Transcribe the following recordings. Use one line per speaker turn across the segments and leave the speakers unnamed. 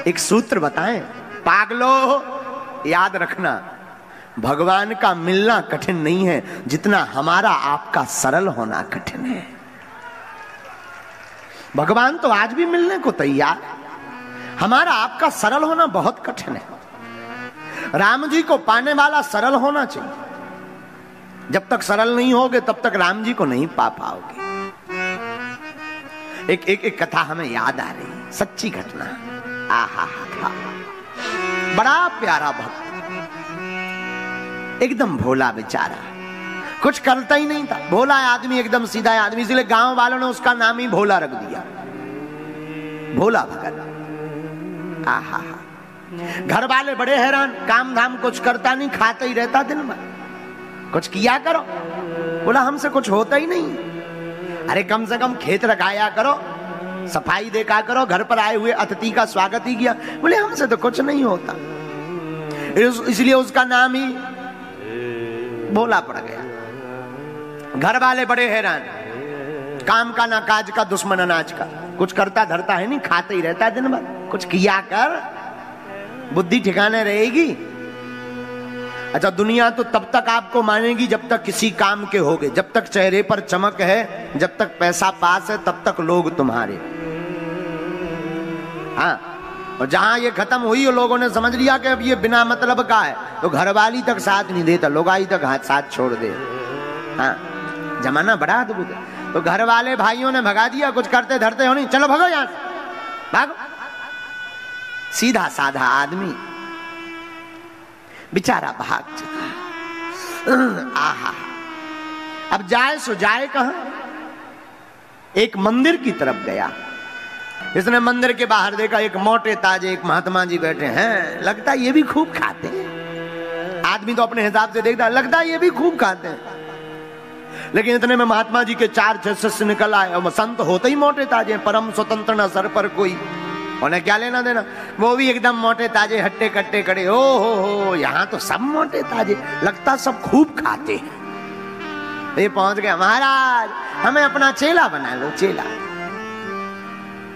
एक सूत्र बताएं, पागलो याद रखना, भगवान का मिलना कठिन नहीं है जितना हमारा आपका सरल होना कठिन है। भगवान तो आज भी मिलने को तैयार है, हमारा आपका सरल होना बहुत कठिन है। राम जी को पाने वाला सरल होना चाहिए, जब तक सरल नहीं होगे तब तक राम जी को नहीं पा पाओगे। एक कथा हमें याद आ रही, सच्ची घटना। आहा हा, बड़ा प्यारा भक्त, एकदम भोला बेचारा, कुछ करता ही नहीं था, भोला आदमी, एकदम सीधा आदमी, इसलिए गांव वालों ने उसका नाम ही भोला रख दिया, भोला भगत। आहा हा, घर वाले बड़े हैरान, काम धाम कुछ करता नहीं, खाता ही रहता दिन भर, कुछ किया करो। बोला हमसे कुछ होता ही नहीं। अरे कम से कम खेत रखाया करो, सफाई देखा करो, घर पर आए हुए अतिथि का स्वागत ही किया। बोले हमसे तो कुछ नहीं होता, इसलिए उसका नाम ही भोला पड़ गया। घर वाले बड़े हैरान, काम का ना काज का, दुश्मन अनाज का, कुछ करता धरता है नहीं, खाते ही रहता दिन भर, कुछ किया कर, बुद्धि ठिकाने रहेगी। अच्छा, दुनिया तो तब तक आपको मानेगी जब तक किसी काम के होगे, जब तक चेहरे पर चमक है, जब तक पैसा पास है, तब तक लोग तुम्हारे। हाँ, और जहां ये खत्म हुई और लोगों ने समझ लिया कि अब ये बिना मतलब का है, तो घरवाली तक साथ नहीं देता, लोगाई तक हाथ साथ छोड़ दे। हाँ, जमाना बड़ा अद्भुत है। तो घर वाले भाइयों ने भगा दिया, कुछ करते धरते हो नहीं, चलो भागो यहां से, भागो। सीधा साधा आदमी बेचारा भाग चुका। आहा, अब जाए सो जाए कहां? एक मंदिर की तरफ गया। इसने मंदिर के बाहर देखा, एक मोटे ताजे एक महात्मा जी बैठे हैं, लगता ये भी खूब खाते हैं। आदमी तो अपने हिसाब से देखता, लगता ये भी खूब खाते हैं। लेकिन इतने में महात्मा जी के 4-6 शिष्य निकल आए, और संत होते ही मोटे ताजे, परम स्वतंत्र न सर पर कोई, उन्हें क्या लेना देना, वो भी एकदम मोटे ताजे हट्टे कट्टे खड़े। ओ हो, यहाँ तो सब मोटे ताजे, लगता सब खूब खाते हैं। ये पहुंच गया, महाराज हमें अपना चेला बना लो, चेला।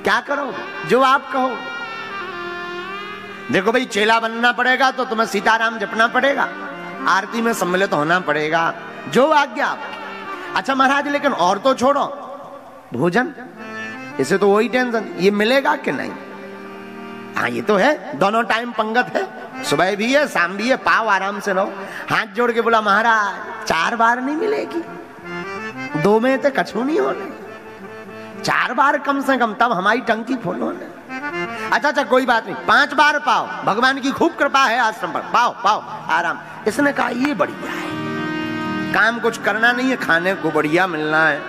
क्या करो? जो आप कहो। देखो भाई, चेला बनना पड़ेगा तो तुम्हें सीताराम जपना पड़ेगा, आरती में सम्मिलित होना पड़ेगा, जो आज्ञा आपकी। अच्छा महाराज, लेकिन और तो छोड़ो, भोजन, इसे तो वही टेंशन, ये मिलेगा कि नहीं? हाँ, ये तो है, दोनों टाइम पंगत है, सुबह भी है शाम भी है, पाओ आराम से रहो। हाथ जोड़ के बोला, महाराज 4 बार नहीं मिलेगी, 2 में तो कछु नहीं होने, 4 बार कम से कम, तब हमारी टंकी फुल होने। अच्छा, कोई बात नहीं, 5 बार पाओ, भगवान की खूब कृपा है आश्रम पर, पाओ पाओ आराम। इसने कहा ये बढ़िया है, काम कुछ करना नहीं है, खाने को बढ़िया मिलना है।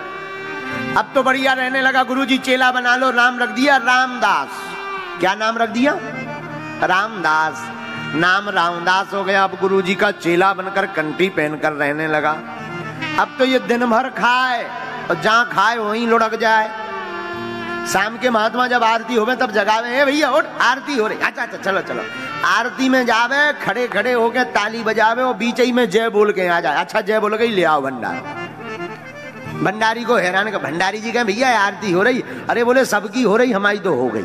अब तो बढ़िया रहने लगा। गुरुजी चेला बना लो, नाम रख दिया रामदास। क्या नाम रख दिया? रामदास। नाम रामदास हो गया। अब गुरुजी का चेला बनकर कंठी पहनकर रहने लगा। अब तो ये दिन भर खाए और जहां खाए वहीं लुढ़क जाए। शाम के महात्मा जब आरती होवे तब जगावे, हे भैया उठ, आरती हो रही। अच्छा चलो चलो। आरती में जावे, खड़े खड़े होके ताली बजावे और बीच ही में जय बोल के आ जाए। अच्छा जय बोल गई, ले आओ भंडार। भंडारी को हैरान कर, भंडारी जी कहे भैया आरती हो रही। अरे बोले सबकी हो रही, हमारी तो हो गई,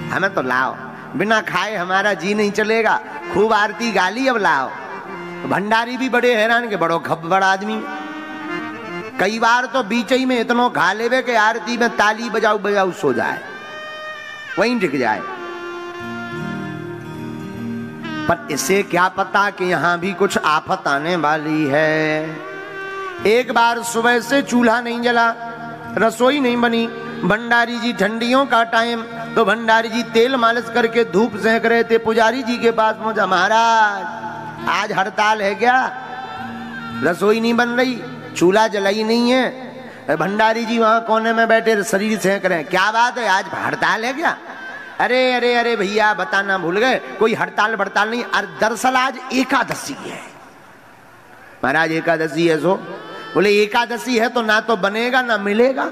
हमें तो लाओ, बिना खाए हमारा जी नहीं चलेगा, खूब आरती गाली, अब लाओ। भंडारी भी बड़े हैरान के, बड़ो खब्बड़ आदमी। कई बार तो बीच ही में इतनो खा लेवे के आरती में ताली बजाऊ बजाऊ सो जाए, वहीं टिक जाए। पर इसे क्या पता कि यहां भी कुछ आफत आने वाली है। एक बार सुबह से चूल्हा नहीं जला, रसोई नहीं बनी। भंडारी जी, ठंडियों का टाइम, तो भंडारी जी तेल मालिश करके धूप सेंक रहे थे। पुजारी जी के पास पहुंचा, महाराज आज हड़ताल है क्या? रसोई नहीं बन रही, चूल्हा जलाई नहीं है। भंडारी जी वहां कोने में बैठे शरीर सेंक रहे हैं। क्या बात है, आज हड़ताल है क्या? अरे अरे अरे भैया बताना भूल गए, कोई हड़ताल बड़ताल नहीं, दरअसल आज एकादशी है। महाराज एकादशी है सो? बोले एकादशी है तो ना तो बनेगा ना मिलेगा।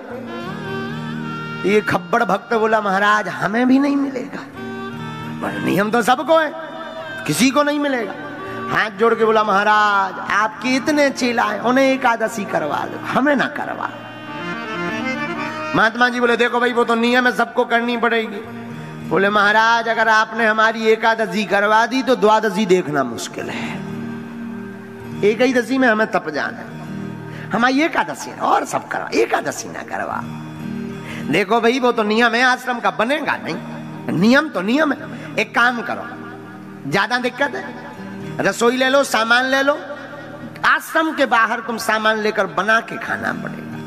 ये खब्बड़ भक्त बोला, महाराज हमें भी नहीं मिलेगा। नियम तो सबको है, किसी को नहीं मिलेगा। हाथ जोड़ के बोला, महाराज आपके इतने चेला हैं, उन्हें एकादशी करवा लो, हमें ना करवा। महात्मा जी बोले, देखो भाई वो तो नियम है, सबको करनी पड़ेगी। बोले महाराज अगर आपने हमारी एकादशी करवा दी तो द्वादशी देखना मुश्किल है। एक ही दशी में हमें तप जाना है, हमारी एकादशी और सब करवा, एकादशी ना करवा। देखो भाई वो तो नियम है आश्रम का, बनेगा नहीं, नियम तो नियम है। एक काम करो, ज्यादा दिक्कत है, रसोई ले लो, सामान ले लो, आश्रम के बाहर तुम सामान लेकर बना के खाना पड़ेगा।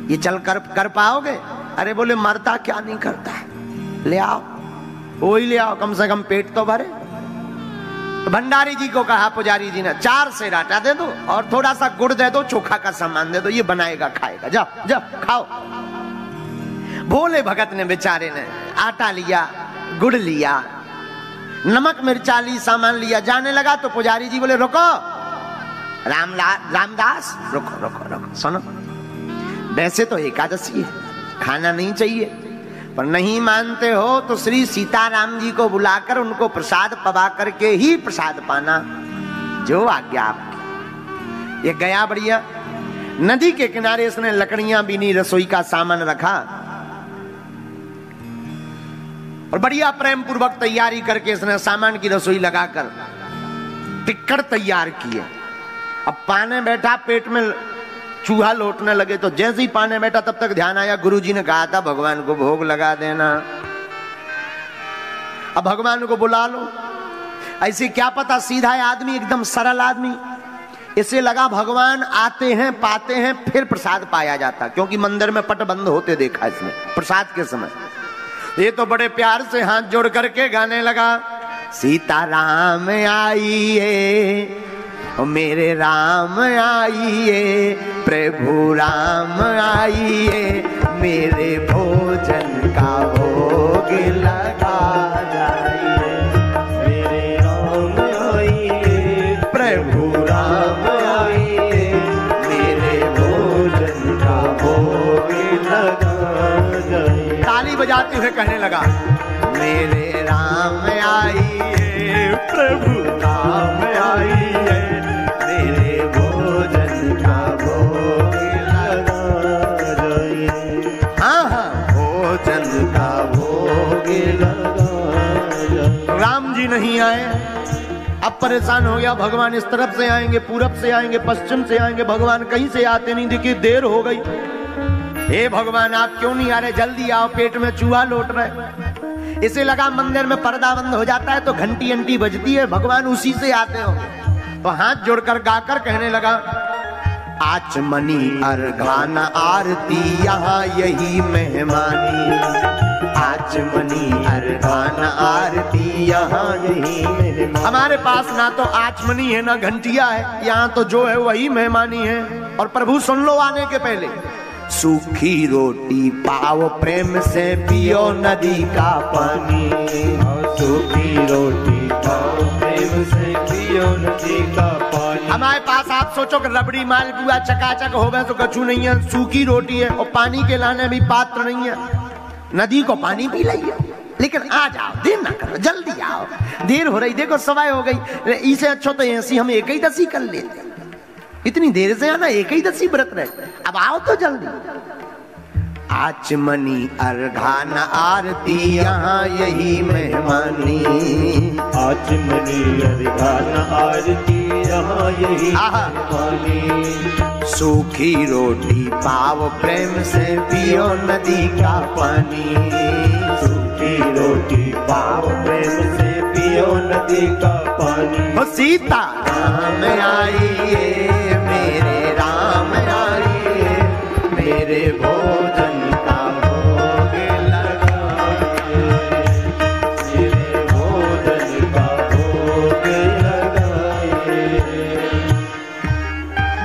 ये चल कर पाओगे? अरे बोले मरता क्या नहीं करता है, ले आओ, वही ले आओ, कम से कम पेट तो भरे। तो भंडारी जी को कहा पुजारी जी ने 4 सेर आटा दे दो और थोड़ा सा गुड़ दे दो, चोखा का सामान दे दो, ये बनाएगा खाएगा, जाओ जाओ खाओ। भोले भगत ने बेचारे ने आटा लिया, गुड़ लिया, नमक मिर्चा ली, सामान लिया, जाने लगा तो पुजारी जी बोले रुको रामदास, रुको रुको रुको, सुनो, वैसे तो एकादशी है, खाना नहीं चाहिए, पर नहीं मानते हो तो श्री सीताराम जी को बुलाकर उनको प्रसाद पवा करके ही प्रसाद पाना, जो आज्ञा आपकी। ये गया बढ़िया, नदी के किनारे इसने लकड़ियां बीनी, रसोई का सामान रखा और बढ़िया प्रेम पूर्वक तैयारी करके इसने सामान की रसोई लगाकर टिक्कड़ तैयार किए। अब पाने बैठा, पेट में चूहा लौटने लगे, तो जैसे ही पाने बैठा तब तक ध्यान आया गुरुजी ने कहा था भगवान को भोग लगा देना, अब भगवान को बुला लो। ऐसे क्या पता सीधा आदमी, एकदम सरल आदमी, इसे लगा भगवान आते हैं, पाते हैं, फिर प्रसाद पाया जाता, क्योंकि मंदिर में पट बंद होते देखा इसने प्रसाद के समय। ये तो बड़े प्यार से हाथ जोड़ करके गाने लगा, सीताराम आइए ओ मेरे राम आइए, प्रभु राम आइए, मेरे भोजन का भोग लगा जाइए, मेरे राम आइए, प्रभु राम आइए, मेरे भोजन का भोग लगा जाइए। ताली बजाते हुए कहने लगा, मेरे राम आइए, प्रभु राम आइए, मेरे भोजन का भोग लगा जाइए। हाँ हाँ, भोजन का भोग लगा जाइए। राम जी नहीं आए, अब परेशान हो गया, भगवान इस तरफ से आएंगे, पूरब से आएंगे, पश्चिम से आएंगे, भगवान कहीं से आते नहीं, देखिए देर हो गई। हे भगवान आप क्यों नहीं आ रहे, जल्दी आओ, पेट में चूहा लौट रहे। इसे लगा मंदिर में पर्दा बंद हो जाता है तो घंटी अंटी बजती है, भगवान उसी से आते हो। तो हाथ जोड़कर गाकर कहने लगा, आचमनी अर्घान आरती यहाँ यही मेहमानी, आचमनी अर्घान आरती यहाँ यही मेहमानी। हमारे पास ना तो आचमनी है ना घंटिया है, यहाँ तो जो है वही मेहमानी है। और प्रभु सुन लो आने के पहले, सूखी रोटी पाओ प्रेम से पियो नदी का पानी, सूखी रोटी पाओ प्रेम से पियो नदी का पानी। हमारे पास आप सोचो कि रबड़ी मालपुआ चकाचक हो गए तो कछु नहीं है, सूखी रोटी है और पानी के लाने भी पात्र नहीं है, नदी को पानी पी लिया। लेकिन आ जाओ, देर ना करो, जल्दी आओ, देर हो रही, देखो सवाई हो गई, इसे अच्छा तो ऐसी हम एक ही दसी कर लेते, इतनी देर से आना, एक ही दसी व्रत रहे, अब आओ तो जल्दी। आचमनी अर्घान आरती यहाँ यही मेहमानी, आचमनी अर्घान आरती यहाँ यही मेहमानी, सूखी रोटी पाव प्रेम से पियो नदी का पानी, सूखी रोटी पाव प्रेम से पियो नदी का पानी। ओ सीता राम आइए, मेरे राम आइए, मेरे भोजन का भोग लगाइए, मेरे भोजन का भोग लगाइए।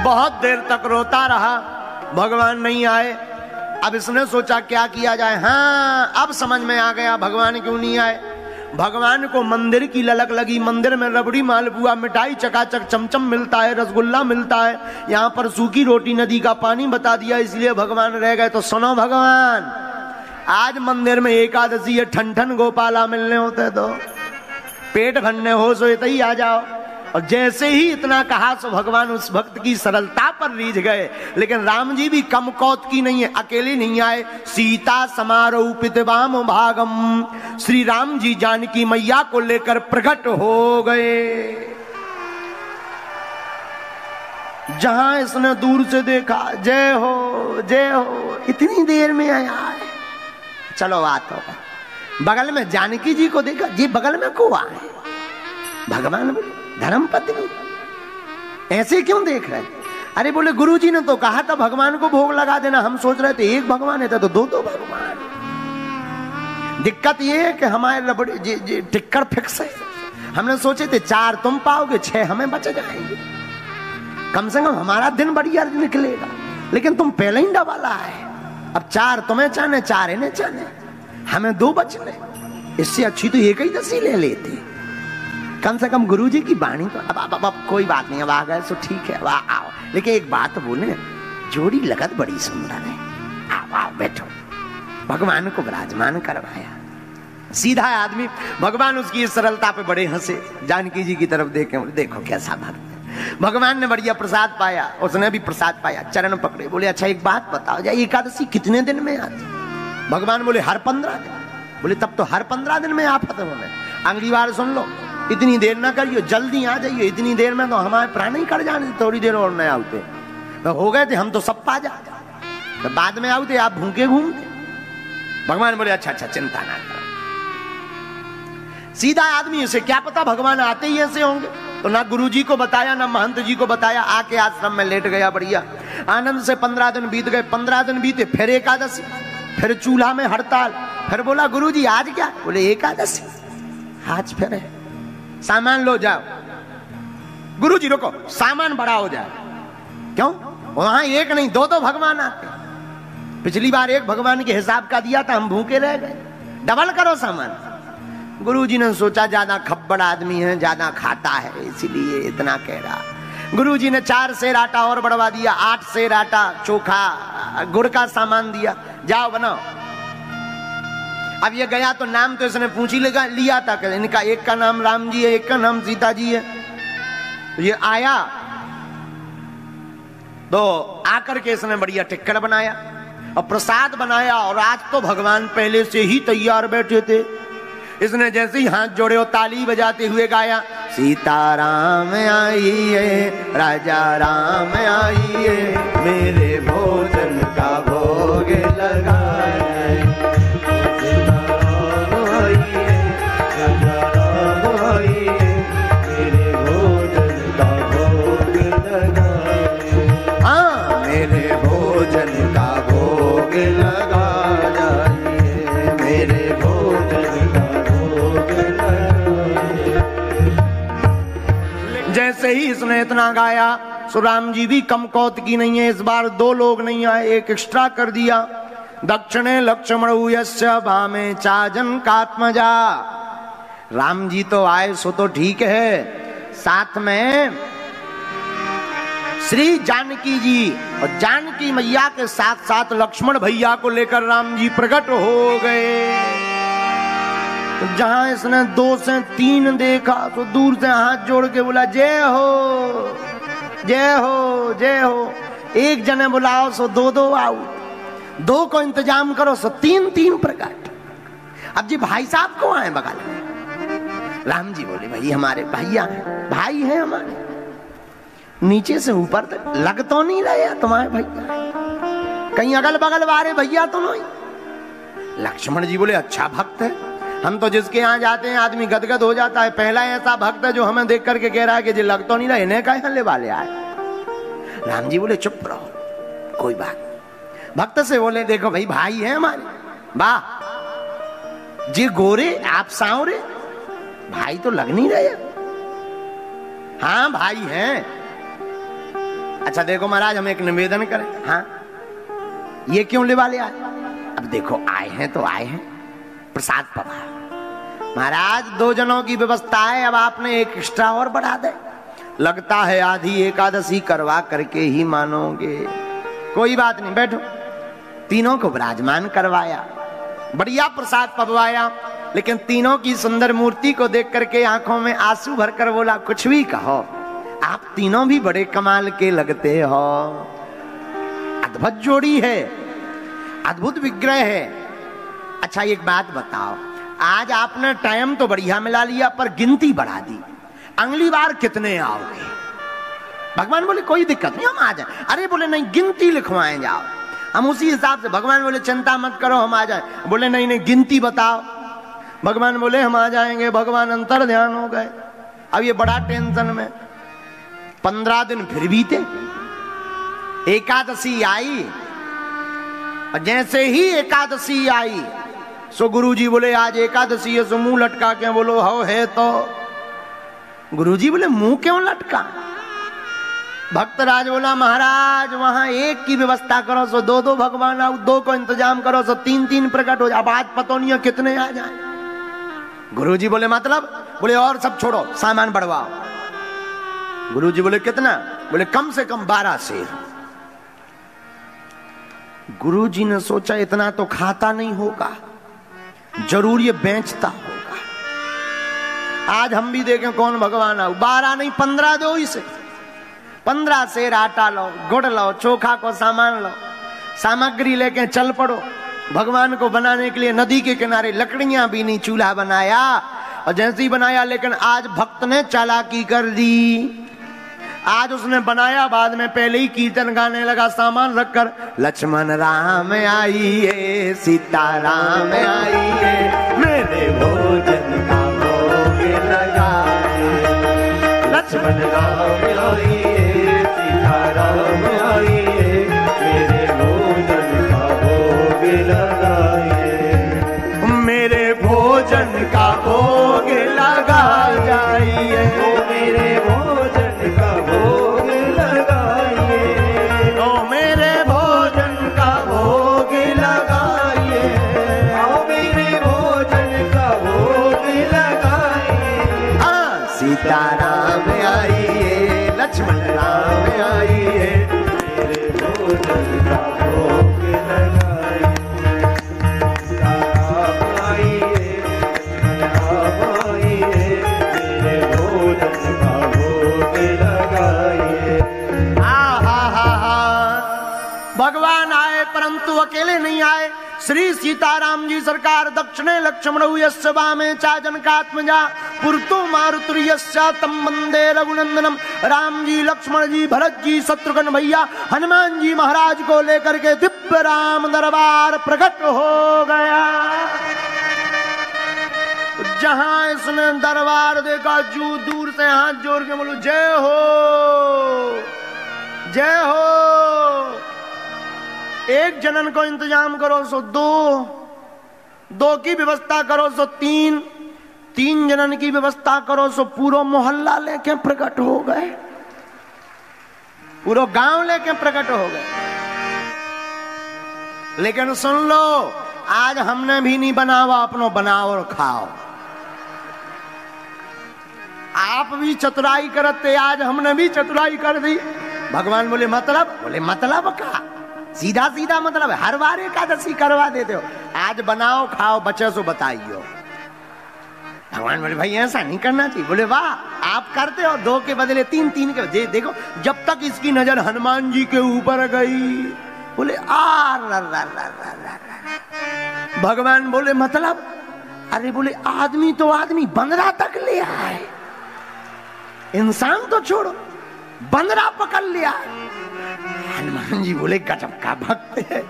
बहुत देर तक रोता रहा, भगवान नहीं आए। अब इसने सोचा क्या किया जाए। हाँ, अब समझ में आ गया भगवान क्यों नहीं आए। भगवान को मंदिर की ललक लगी, मंदिर में रबड़ी मालपुआ मिठाई चकाचक चमचम मिलता है, रसगुल्ला मिलता है, यहाँ पर सूखी रोटी नदी का पानी बता दिया, इसलिए भगवान रह गए। तो सुनो भगवान, आज मंदिर में एकादशी है, ठन ठन गोपाला मिलने होते तो पेट भरने हो सोते ही आ जाओ। और जैसे ही इतना कहा सो भगवान उस भक्त की सरलता पर रीझ गए। लेकिन राम जी भी कम कौत की नहीं है, अकेले नहीं आए। सीता समारोपित वाम भागम, श्री राम जी जानकी मैया को लेकर प्रकट हो गए। जहां इसने दूर से देखा, जय हो जय हो, इतनी देर में आया है, चलो बात होगा। बगल में जानकी जी को देखा, जी बगल में को आए। भगवान बोले धर्म पत्नी ऐसे क्यों देख रहे? अरे बोले गुरुजी ने तो कहा था भगवान को भोग लगा देना, हम सोच रहे थे एक भगवान है तो दो भगवान। दिक्कत ये है कि हमारे रबड़ी टिक्कर फिक्स है। हमने सोचे थे 4 तुम पाओगे, 6 हमें बच जाएंगे, कम से कम हमारा दिन बढ़िया निकलेगा। लेकिन तुम पहले ही डबाला है, अब 4 तुम्हें चाहने, 4 इन्हें चाहने, हमें 2 बच ले। इससे अच्छी तो एक ही दसी ले लेते, कम से कम गुरुजी की वाणी तो। अब कोई बात नहीं, अब आ गए तो ठीक है, अब आओ। लेकिन एक बात बोले, जोड़ी लगत बड़ी सुंदर है, आओ आओ बैठो। भगवान को विराजमान करवाया। सीधा आदमी, भगवान उसकी इस सरलता पे बड़े हंसे। जानकी जी की तरफ देखे, देखो कैसा भक्त। भगवान ने बढ़िया प्रसाद पाया, उसने भी प्रसाद पाया, चरण पकड़े, बोले अच्छा एक बात बताओ, जाए एकादशी कितने दिन में आती? भगवान बोले हर 15 दिन। बोले तब तो हर 15 दिन में आफत होने, अगली बार सुन लो, इतनी देर ना करियो, जल्दी आ जाइए, इतनी देर में तो हमारे प्राण ही कट जाने, थोड़ी देर और नहीं आते तो हो गए थे हम तो सब पा जाते, तो बाद में आते आप भूखे घूमते। भगवान बोले अच्छा अच्छा चिंता ना करो। सीधा आदमी, इसे क्या पता भगवान आते ही ऐसे होंगे, तो ना गुरु जी को बताया ना महंत जी को बताया, आके आश्रम में लेट गया बढ़िया आनंद से। 15 दिन बीत गए, 15 दिन बीते, फिर एकादशी, फिर चूल्हा में हड़ताल। फिर बोला गुरु जी आज क्या? बोले एकादशी, आज फिर है, सामान लो जाओ। गुरु जी रुको, सामान बड़ा हो जाए। क्यों? वहां एक नहीं 2 भगवान आते। पिछली बार एक भगवान के हिसाब का दिया था, हम भूखे रह गए, डबल करो सामान। गुरुजी ने सोचा ज्यादा खब्बड़ आदमी है, ज्यादा खाता है, इसीलिए इतना कह रहा। गुरुजी ने 4 सेर आटा और बढ़वा दिया, 8 सेर आटा, चोखा, गुड़ का सामान दिया, जाओ बनाओ। अब ये गया तो नाम तो इसने पूछ ही लिया था कि इनका एक का नाम राम जी है, एक का नाम सीता जी है। ये आया तो आकर के इसने बढ़िया टिक्कर बनाया और प्रसाद बनाया, और आज तो भगवान पहले से ही तैयार बैठे थे। इसने जैसे ही हाथ जोड़े और ताली बजाते हुए गाया, सीताराम आई है, राजा राम आई है, मेरे भोजन का भोग लगाए। सीताराम आई है, राजा राम आई है, मेरे भोजन का भोग लगाए। हाँ, मेरे भोजन का भोग लगा जाइए, मेरे भोजन का। जैसे ही इसने इतना गाया, सो राम जी भी कम कौत की नहीं है। इस बार 2 लोग नहीं आए, एक एक्स्ट्रा कर दिया। दक्षिणे लक्ष्मण यस्य भामे चाजन कात्मजा। राम जी तो आए सो तो ठीक है, साथ में श्री जानकी जी और जानकी मैया के साथ साथ लक्ष्मण भैया को लेकर राम जी प्रकट हो गए। तो जहां इसने 2 से 3 देखा तो दूर से हाथ जोड़ के बोला जय हो जय हो जय हो। एक जने बुलाओ सो 2 आओ, 2 को इंतजाम करो सो 3 प्रकट। अब जी भाई साहब को आए बगल में। राम जी बोले भाई हमारे भैया हैं, भाई हैं हमारे, नीचे से ऊपर तक लग तो नहीं रहे तुम्हारे भैया, कहीं अगल बगल वाले भैया तो नहीं। लक्ष्मण जी बोले अच्छा भक्त है, हम तो जिसके यहाँ जाते हैं आदमी गदगद हो जाता है। पहला ऐसा भक्त है जो हमें देख करके कह रहा है कि जी लग तो नहीं रहा, इन्हें कहीं हल्ले वाले आए। राम जी बोले चुप रहो, कोई बात। भक्त से बोले देखो भाई भाई है हमारे, वाह जी गोरे आप सांवरे, भाई तो लग नहीं रहे। हाँ भाई हैं। अच्छा देखो महाराज हम एक निवेदन करें। हाँ ये क्यों ले वाले आए? अब देखो आए हैं तो आए हैं, प्रसाद पका महाराज 2 जनों की व्यवस्था है, अब आपने एक एक्स्ट्रा और बढ़ा दे। लगता है आधी एकादशी करवा करके ही मानोगे। कोई बात नहीं, बैठो। तीनों को विराजमान करवाया, बढ़िया प्रसाद पकवाया। लेकिन तीनों की सुंदर मूर्ति को देख करके आंखों में आंसू भरकर बोला, कुछ भी कहो, आप तीनों भी बड़े कमाल के लगते हो। अद्भुत जोड़ी है, अद्भुत विग्रह है। अच्छा एक बात बताओ, आज आपने टाइम तो बढ़िया मिला लिया पर गिनती बढ़ा दी, अगली बार कितने आओगे? भगवान बोले कोई दिक्कत नहीं, हम आ जाए। अरे बोले नहीं, गिनती लिखवाएं जाओ, हम उसी हिसाब से। भगवान बोले चिंता मत करो, हम आ जाए। बोले नहीं नहीं, गिनती बताओ। भगवान बोले हम आ जाएंगे। भगवान अंतर ध्यान हो गए। अब ये बड़ा टेंशन में 15 दिन फिर बीते, एकादशी आई, और जैसे ही एकादशी आई सो गुरुजी बोले आज एकादशी है, सो मुंह लटका के बोलो हो है। तो गुरुजी बोले मुंह क्यों लटका? भक्तराज बोला महाराज वहां एक की व्यवस्था करो सो 2-2 भगवान आओ, 2 को इंतजाम करो सो 3-3 प्रकट हो जाए। अब आज पता नहीं है कितने आ जाए। गुरुजी बोले मतलब? बोले और सब छोड़ो, सामान बढ़वाओ। गुरुजी बोले कितना? बोले कम से कम 12 शेर। गुरुजी ने सोचा इतना तो खाता नहीं होगा, जरूर ये बेचता होगा। आज हम भी देखें कौन भगवान आओ। 12 नहीं 15 दो इसे। 15 शेर आटा लो, गुड़ लो, चोखा को सामान लो, सामग्री लेके चल पड़ो। भगवान को बनाने के लिए नदी के किनारे लकड़ियां भी नहीं, चूल्हा बनाया। और जैसे ही बनाया, लेकिन आज भक्त ने चालाकी कर दी। आज उसने बनाया, बाद में पहले ही कीर्तन गाने लगा सामान रखकर। लक्ष्मण राम आइए, सीता राम आइए, मेरे भोजन का भोग लगाए। लक्ष्मण राम आइए, सीता राम आइए, मेरे भोजन का भोग लगाए। मेरे भोजन का भोग लगा जाइए, मेरे भोजन का भोग लगाइए, ओ मेरे भोजन का भोग लगाइए, ओ मेरे भोजन का भोग लगाइए। हाँ सीताराम आइए, लक्ष्मण राम आइए, मेरे भोजन का भोग लगाइए। सीताराम आइए, लक्ष्मण राम आइए, मेरे भोजन का भोग लगाइए। भगवान आए परंतु अकेले नहीं आए। श्री सीताराम जी सरकार दक्षिणे लक्ष्मण यस्य वामे चा जनकात्मजा पुरतो मारुतुर्यस्य तम वंदे रघुनंदनम। राम जी, लक्ष्मण जी, भरत जी, शत्रुघ्न भैया, हनुमान जी महाराज को लेकर के दिव्य राम दरबार प्रकट हो गया। जहां इसने दरबार देखा, जू दूर से हाथ जोड़ के बोलो जय हो, जय हो। एक जनन को इंतजाम करो सो 2, 2 की व्यवस्था करो सो 3, 3 जनन की व्यवस्था करो सो पूरा मोहल्ला लेके प्रकट हो गए, पूरा गांव लेके प्रकट हो गए। लेकिन सुन लो, आज हमने भी नहीं बनावा, अपनो बनाओ और खाओ। आप भी चतुराई करते, आज हमने भी चतुराई कर दी। भगवान बोले मतलब? बोले मतलब का सीधा सीधा मतलब है, हर बार एकादशी करवा देते हो, आज बनाओ खाओ, बचे सो बताइयो। भगवान बोले भाई ऐसा नहीं करना चाहिए। बोले वाह, आप करते हो 2 के बदले 3, 3 के बदले। देखो जब तक इसकी नजर हनुमान जी के ऊपर गई, बोले भगवान बोले मतलब? अरे बोले आदमी तो आदमी, बंदरा तक ले आए, इंसान तो छोड़ो, बंदरा पकड़ लिया। हनुमान जी बोले गजब का भक्त है।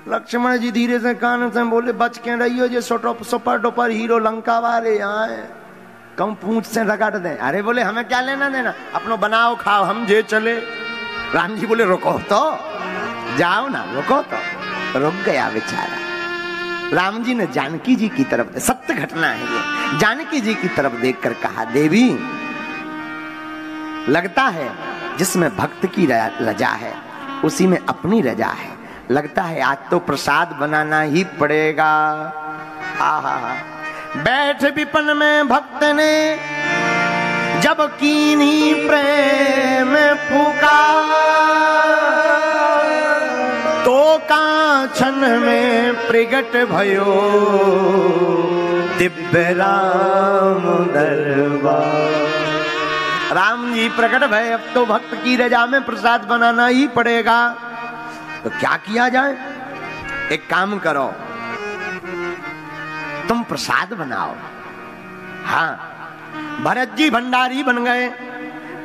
लक्ष्मण जी धीरे से कान से बोले बच के रहियो, जो सुपर डुपर हीरो लंका वाले आए, कम पूंछ से रगड़ दे। अरे बोले हमें क्या लेना देना, अपनो बनाओ खाओ, हम जे चले। राम जी बोले रुको तो, जाओ ना, रुको तो। रुक गया बेचारा। राम जी ने जानकी जी की तरफ, सत्य घटना है ये, जानकी जी की तरफ देखकर कहा देवी, लगता है जिसमें भक्त की रजा है उसी में अपनी रजा है। लगता है आज तो प्रसाद बनाना ही पड़ेगा। आहा, बैठ विपन में भक्त ने जब कीन्ही प्रेम फूका, तो काछन में प्रगट भयो दिव्य राम दरबार। राम जी प्रकट भय, अब तो भक्त की रजा में प्रसाद बनाना ही पड़ेगा। तो क्या किया जाए? एक काम करो, तुम प्रसाद बनाओ। हाँ, भरत जी भंडारी बन गए,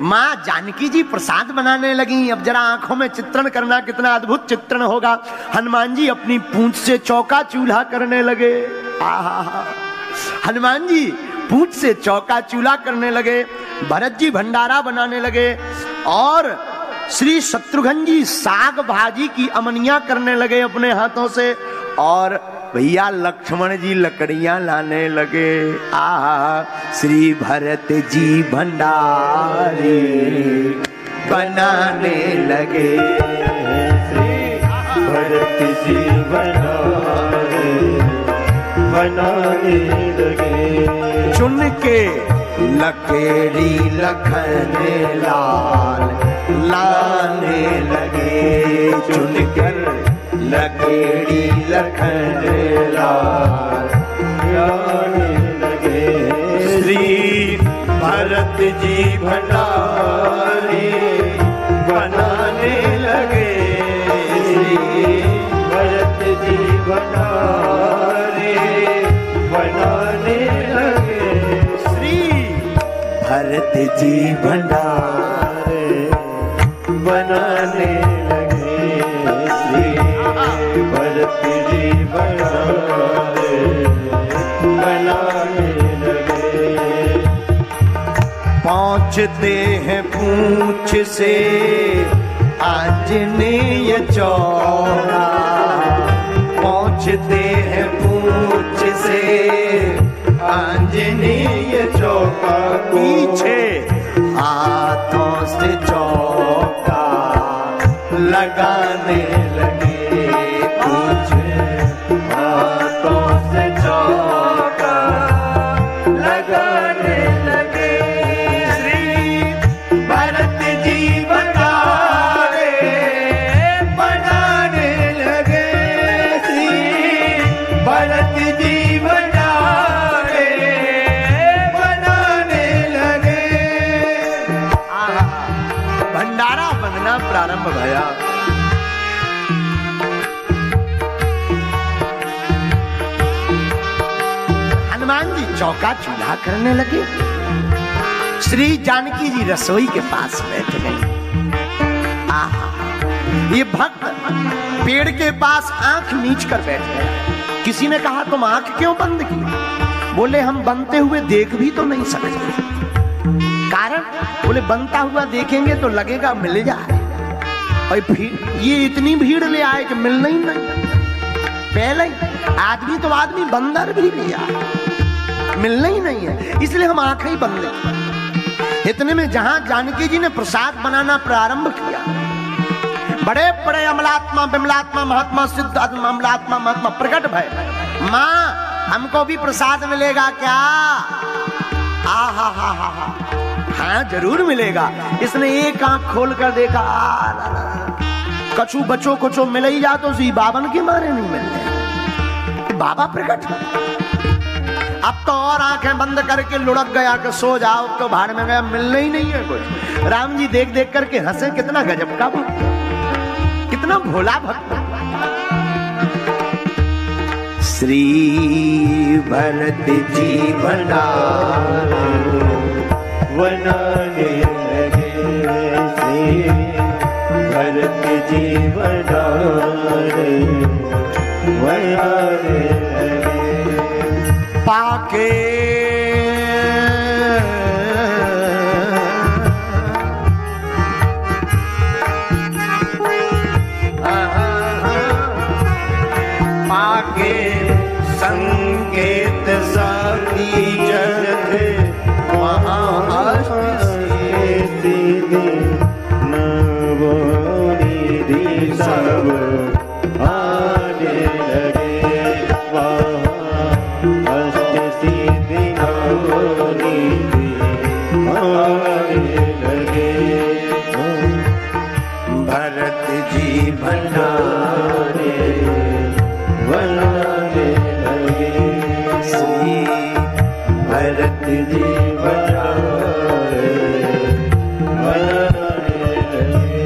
माँ जानकी जी प्रसाद बनाने लगी। अब जरा आंखों में चित्रण करना, कितना अद्भुत चित्रण होगा। हनुमान जी अपनी पूंछ से चौका चूल्हा करने लगे। आहा, हनुमान जी पूंछ से चौका चूल्हा करने लगे, भरत जी भंडारा बनाने लगे, और श्री शत्रुघ्न जी साग भाजी की अमनिया करने लगे अपने हाथों से, और भैया लक्ष्मण जी लकड़ियां लाने लगे। आहा, श्री भरत जी भंडारे बनाने लगे।
श्री भरत जी भंडारे बनाने लगे।
चुन के लकेड़ी लखन लाल लाने लगे। चुन कर लकेड़ी लखन लाल
लाने लगे।
श्री
भरत जी भंडारे बनाने लगे। श्री भरत जी भंडारे बनाने लगे।
श्री भरत जी भंडारे
बनाने लगे। श्री भरत जी भंडारे बनाने लगे।
पहुँचते हैं पूंछ से आंजनेय चौरा। पहुँचते हैं पूंछ से आंजनेय चौका। पीछे हाथों से चौका लगाने लगे। पीछे
हाथों से चौका लगाने लगे।
श्री भरत जी भंडारे
बनाने लगे। श्री भरत जी भंडारे बनाने लगे।
भंडारा बनना प्रारंभ भया। हनुमान जी चौका चूल्हा करने लगे। श्री जानकी जी रसोई के पास बैठ गई। आहा, ये भक्त पेड़ के पास आंख मीच कर बैठ गया। किसी ने कहा तुम आंख क्यों बंद की? बोले हम बनते हुए देख भी तो नहीं सकते। कारण बोले बनता हुआ देखेंगे तो लगेगा मिल जाए, और फिर ये इतनी भीड़ ले आए कि मिलना ही नहीं। पहले आदमी तो आदमी, बंदर भी ले आए, मिलना ही नहीं है, इसलिए हम आंखें ही बंद की। इतने में जहां जानकी जी ने प्रसाद बनाना प्रारंभ किया, बड़े बड़े अमलात्मा विमलात्मा महात्मा सिद्ध अमलात्मा महात्मा प्रकट भय। माँ हमको भी प्रसाद मिलेगा क्या? आहा हा हा हा, हाँ जरूर मिलेगा। इसने एक आंख खोल कर देखा, कछु बचो कुछो मिल ही जा तो सी बावन के मारे नहीं मिल रहे। बाबा प्रकट। अब तो और आंखें बंद करके लुढ़क गया कि सो जाओ, तो भाड़ में गया, मिलना ही नहीं है कुछ। राम जी देख देख करके हंसे, कितना गजब का भक्त, कितना भोला भक्त। श्री भरत जी भंडारे
बनाने लगे। श्री भरत जी भंडारे बनाने लगे।
पाके पाके संकेत साथी जगत वहाँ
नवोनिधि सब भरत जीवन डारे बनाने लगे।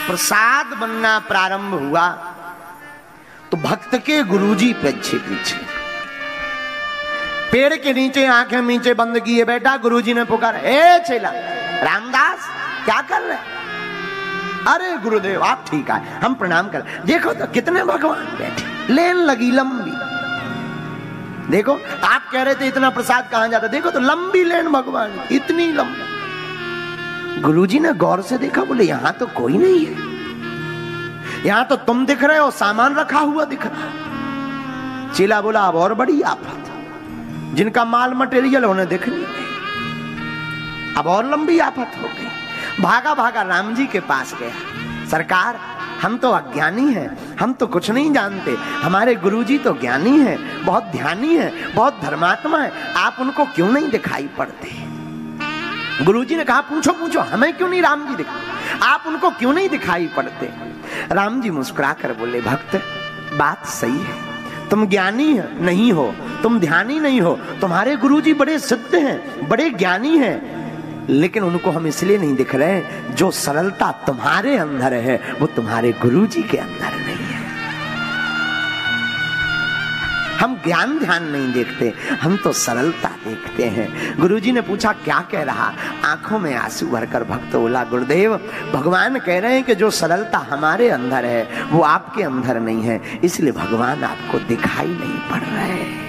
प्रसाद बनना प्रारंभ हुआ तो भक्त के गुरुजी पीछे पीछे पेड़ के नीचे आंखें नीचे बंद किए बैठा। गुरुजी ने पुकारा, ए चेला रामदास क्या कर रहे? अरे गुरुदेव आप ठीक है, हम प्रणाम कर। देखो तो कितने भगवान बैठे, लेन लगी लंबी। देखो आप कह रहे थे इतना प्रसाद कहां जाता, देखो तो लंबी लेन भगवान, इतनी लंबी। गुरुजी ने गौर से देखा, बोले यहां तो कोई नहीं है, यहां तो तुम दिख रहे हो, सामान रखा हुआ दिख रहा। चेला बोला अब और बड़ी आफत, जिनका माल मटेरियल उन्हें दिख नहीं गई, अब और लंबी आफत हो गई। भागा भागा राम जी के पास गया, सरकार हम तो अज्ञानी हैं, हम तो कुछ नहीं जानते, हमारे गुरुजी तो ज्ञानी हैं, बहुत ध्यानी हैं, बहुत धर्मात्मा हैं, आप उनको क्यों नहीं दिखाई पड़ते? गुरुजी ने कहा पूछो पूछो, हमें क्यों नहीं राम जी दिखाई, आप उनको क्यों नहीं दिखाई पड़ते? राम जी मुस्कुरा कर बोले, भक्त बात सही है, तुम ज्ञानी नहीं हो, तुम ध्यानी नहीं हो, तुम्हारे गुरुजी बड़े सिद्ध हैं, बड़े ज्ञानी हैं, लेकिन उनको हम इसलिए नहीं दिख रहे, जो सरलता तुम्हारे अंदर है वो तुम्हारे गुरुजी के अंदर नहीं है। हम ज्ञान ध्यान नहीं देखते, हम तो सरलता देखते हैं। गुरुजी ने पूछा क्या कह रहा? आंखों में आंसू भरकर भक्त बोला, गुरुदेव भगवान कह रहे हैं कि जो सरलता हमारे अंदर है वो आपके अंदर नहीं है, इसलिए भगवान आपको दिखाई नहीं पड़ रहे।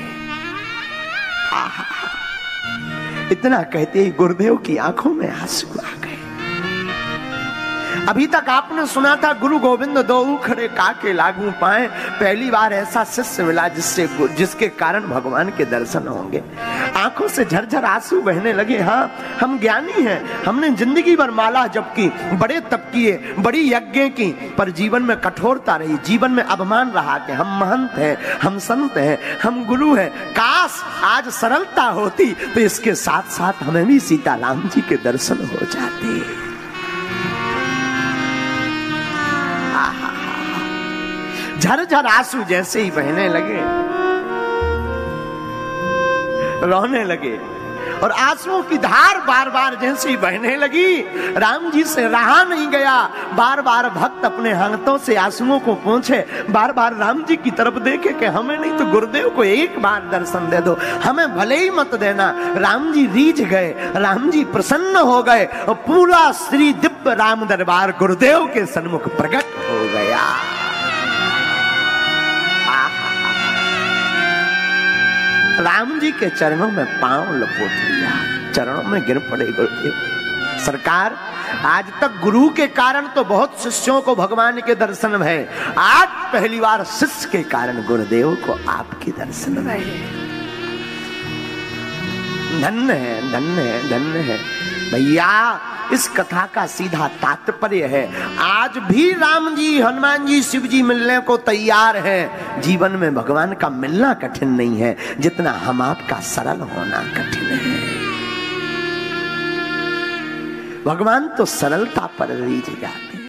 इतना कहते ही गुरुदेव की आंखों में आंसू आ गए। अभी तक आपने सुना था गुरु गोविंद दो खड़े काके लागू पाए, पहली बार ऐसा शिष्य मिला जिसके कारण भगवान के दर्शन होंगे। आंखों से झरझर आंसू बहने लगे। हाँ हम ज्ञानी हैं, हमने जिंदगी भर माला जप की, बड़े तप किए, बड़ी यज्ञ की, पर जीवन में कठोरता रही, जीवन में अभिमान रहा कि हम महंत हैं, हम संत हैं, हम गुरु हैं। काश आज सरलता होती तो इसके साथ साथ हमें भी सीताराम जी के दर्शन हो जाते। झरझर आंसू जैसे ही बहने लगे, रोने लगे, और आंसुओं की धार बार बार जैसे ही बहने लगी, राम जी से रहा नहीं गया। बार बार भक्त अपने हाथों से आंसुओं को पोंछे, बार बार राम जी की तरफ देखे कि हमें नहीं तो गुरुदेव को एक बार दर्शन दे दो, हमें भले ही मत देना। राम जी रीझ गए, राम जी प्रसन्न हो गए, और पूरा श्री दिव्य राम दरबार गुरुदेव के सन्मुख प्रकट हो गया। राम जी के चरणों में पांव लपोट लिया, चरणों में गिर पड़े। गुरुदेव सरकार आज तक गुरु के कारण तो बहुत शिष्यों को भगवान के दर्शन भये, आज पहली बार शिष्य के कारण गुरुदेव को आपके दर्शन भये। धन्य है, धन्य है, धन्य है भैया। इस कथा का सीधा तात्पर्य है, आज भी राम जी, हनुमान जी, शिव जी मिलने को तैयार है। जीवन में भगवान का मिलना कठिन नहीं है, जितना हम आपका सरल होना कठिन है। भगवान तो सरलता पर रीझ जाते।